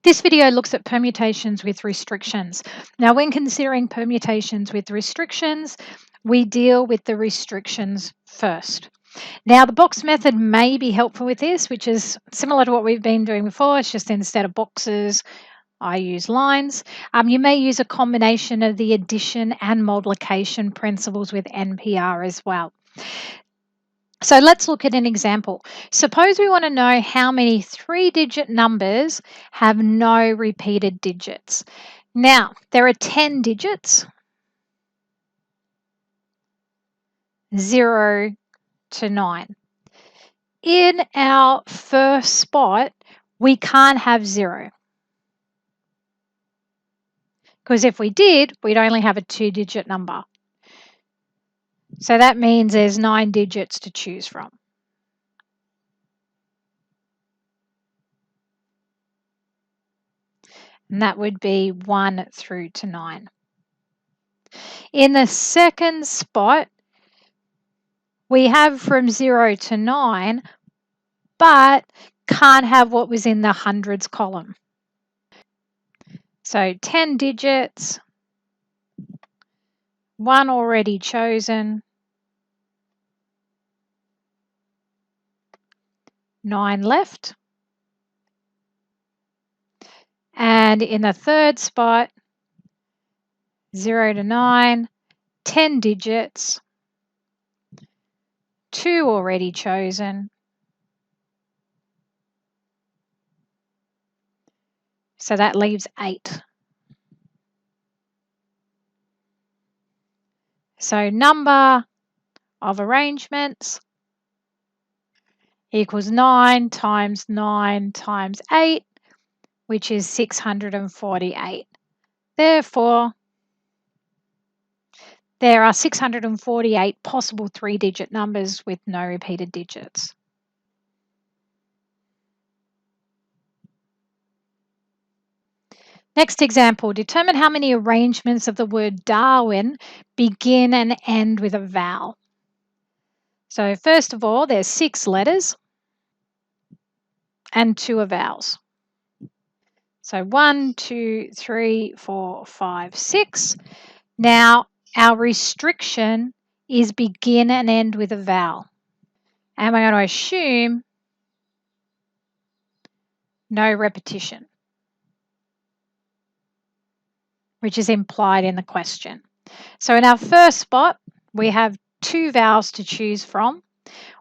This video looks at permutations with restrictions. Now, when considering permutations with restrictions, we deal with the restrictions first. Now, the box method may be helpful with this, which is similar to what we've been doing before. It's just instead of boxes, I use lines. You may use a combination of the addition and multiplication principles with NPR as well. So let's look at an example. Suppose we want to know how many 3-digit numbers have no repeated digits. Now, there are 10 digits, 0 to 9. In our first spot, we can't have 0. Because if we did, we'd only have a 2-digit number. So that means there's 9 digits to choose from. And that would be 1 through to 9. In the second spot, we have from 0 to 9, but can't have what was in the hundreds column. So 10 digits, 1 already chosen, 9 left. And in the third spot, 0 to 9, 10 digits, 2 already chosen. So that leaves 8. So number of arrangements equals 9 times 9 times 8, which is 648. Therefore, there are 648 possible 3-digit numbers with no repeated digits. Next example, determine how many arrangements of the word Darwin begin and end with a vowel. So first of all, there's 6 letters and 2 are vowels. So 1, 2, 3, 4, 5, 6. Now, our restriction is begin and end with a vowel. And we're going to assume no repetition, which is implied in the question. So in our first spot, we have 2 vowels to choose from.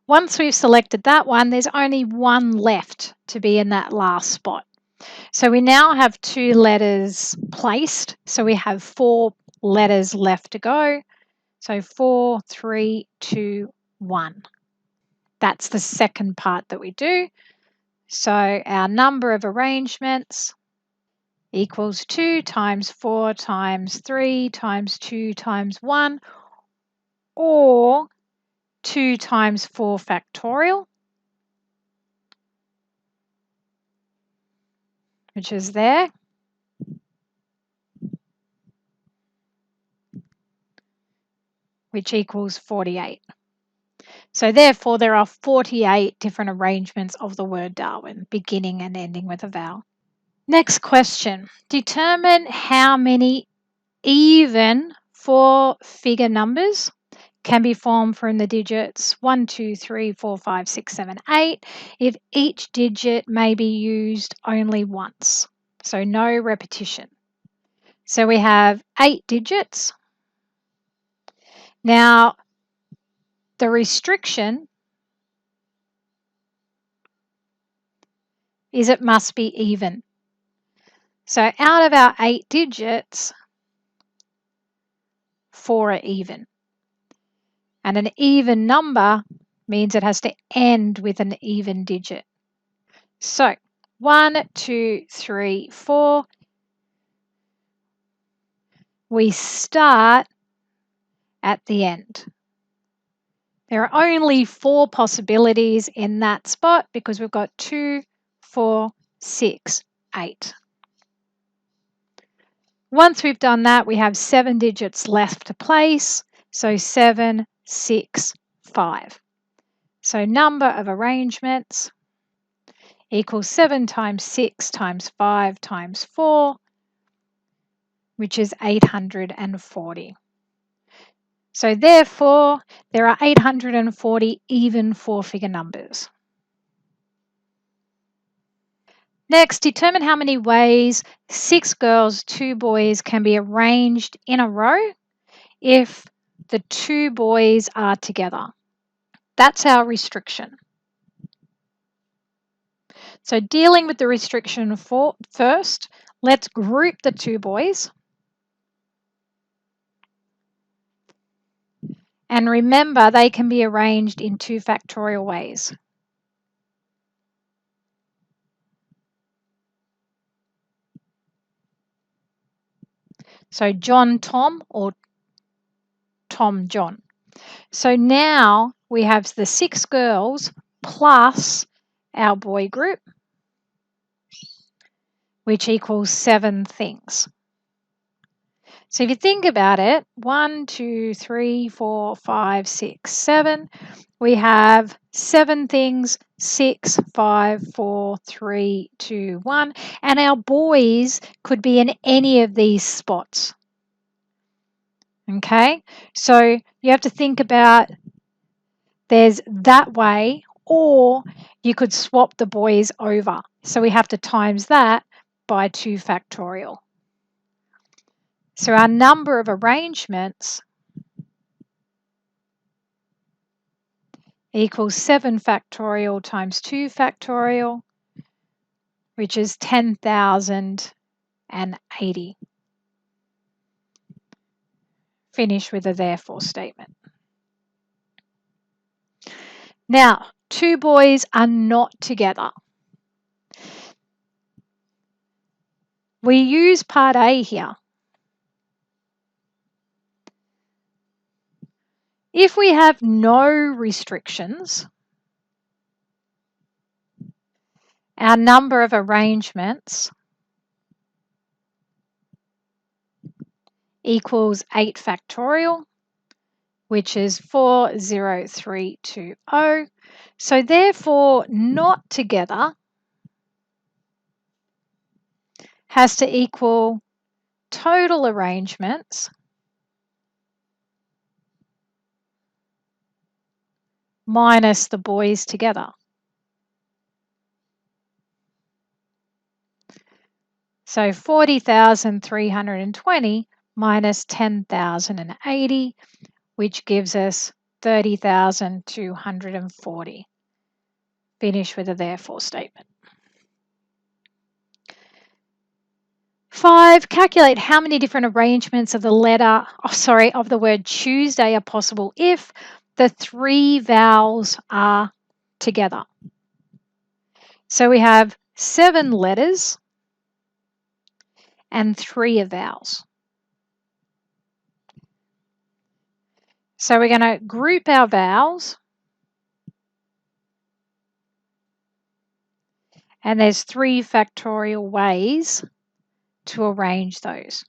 Once we've selected that one, there's only 1 left to be in that last spot. So we now have 2 letters placed. So we have 4 letters left to go. So 4, 3, 2, 1. That's the second part that we do. So our number of arrangements equals 2 times 4 times 3 times 2 times 1, or 2 times 4 factorial, which is there. Which equals 48. So therefore, there are 48 different arrangements of the word Darwin, beginning and ending with a vowel. Next question. Determine how many even 4-figure numbers can be formed from the digits 1, 2, 3, 4, 5, 6, 7, 8 if each digit may be used only once. So no repetition. So we have 8 digits. Now, the restriction is it must be even. So out of our 8 digits, 4 are even. And an even number means it has to end with an even digit. So 1, 2, 3, 4. We start at the end. There are only 4 possibilities in that spot because we've got 2, 4, 6, 8. Once we've done that, we have 7 digits left to place. So 7, 6, 5. So number of arrangements equals 7 times 6 times 5 times 4, which is 840. So therefore, there are 840 even four-figure numbers. Next, determine how many ways 6 girls, 2 boys can be arranged in a row if the 2 boys are together. That's our restriction. So dealing with the restriction first, let's group the 2 boys. And remember, they can be arranged in 2 factorial ways. So John, Tom, or Tom, John. So now we have the 6 girls plus our boy group, which equals 7 things. So if you think about it, 1, 2, 3, 4, 5, 6, 7. We have 7 things, 6, 5, 4, 3, 2, 1. And our boys could be in any of these spots. Okay, so you have to think about there's that way, or you could swap the boys over. So we have to times that by 2 factorial. So our number of arrangements equals 7 factorial times 2 factorial, which is 10,080. Finish with a therefore statement. Now, 2 boys are not together. We use part A here. If we have no restrictions, our number of arrangements equals 8 factorial, which is 40320. So therefore, not together has to equal total arrangements minus the boys together. So 40,320 minus 10,080, which gives us 30,240. Finish with a therefore statement. 5, calculate how many different arrangements of the word Tuesday are possible if the 3 vowels are together. So we have 7 letters and 3 vowels. So we're going to group our vowels, and there's 3 factorial ways to arrange those.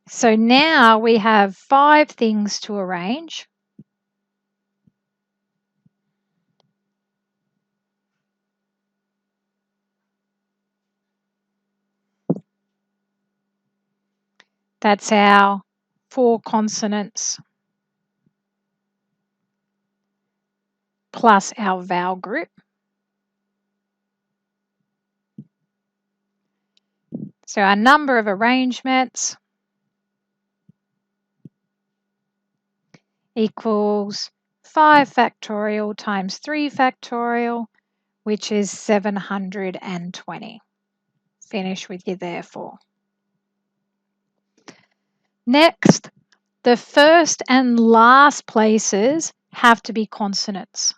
So now we have 5 things to arrange. That's our 4 consonants plus our vowel group. So our number of arrangements equals 5 factorial times 3 factorial, which is 720. Finish with your therefore. Next, the first and last places have to be consonants.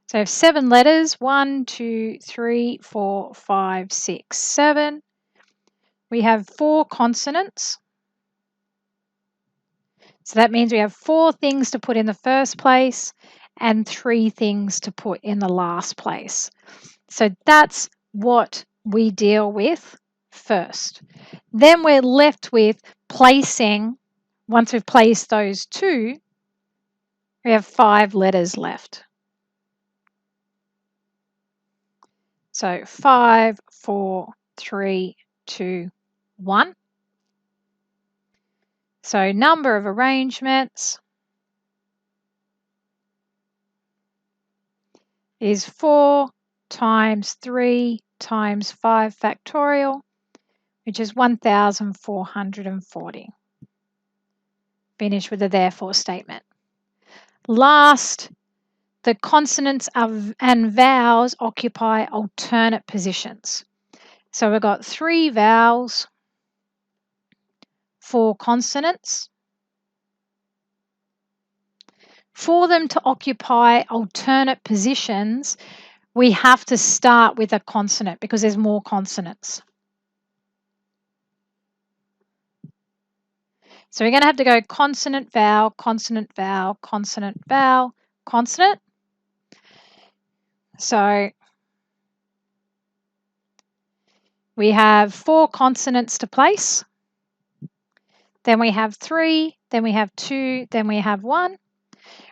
So I have 7 letters, 1, 2, 3, 4, 5, 6, 7. We have 4 consonants. So that means we have 4 things to put in the first place and 3 things to put in the last place. So that's what we deal with first. Then we're left with placing Once we've placed those 2, we have 5 letters left. So 5, 4, 3, 2, 1. So number of arrangements is 4 times 3 times 5 factorial, which is 1,440. Finish with a therefore statement. Last, the consonants and vowels occupy alternate positions. So we've got 3 vowels, 4 consonants. For them to occupy alternate positions, we have to start with a consonant because there's more consonants. So we're going to have to go consonant, vowel, consonant, vowel, consonant, vowel, consonant. So we have 4 consonants to place. Then we have 3, then we have 2, then we have 1.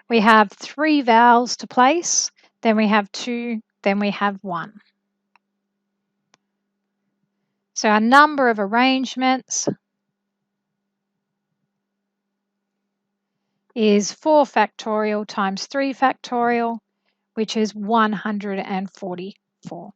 We have 3 vowels to place. Then we have 2, then we have 1. So our number of arrangements is 4 factorial times 3 factorial, which is 144.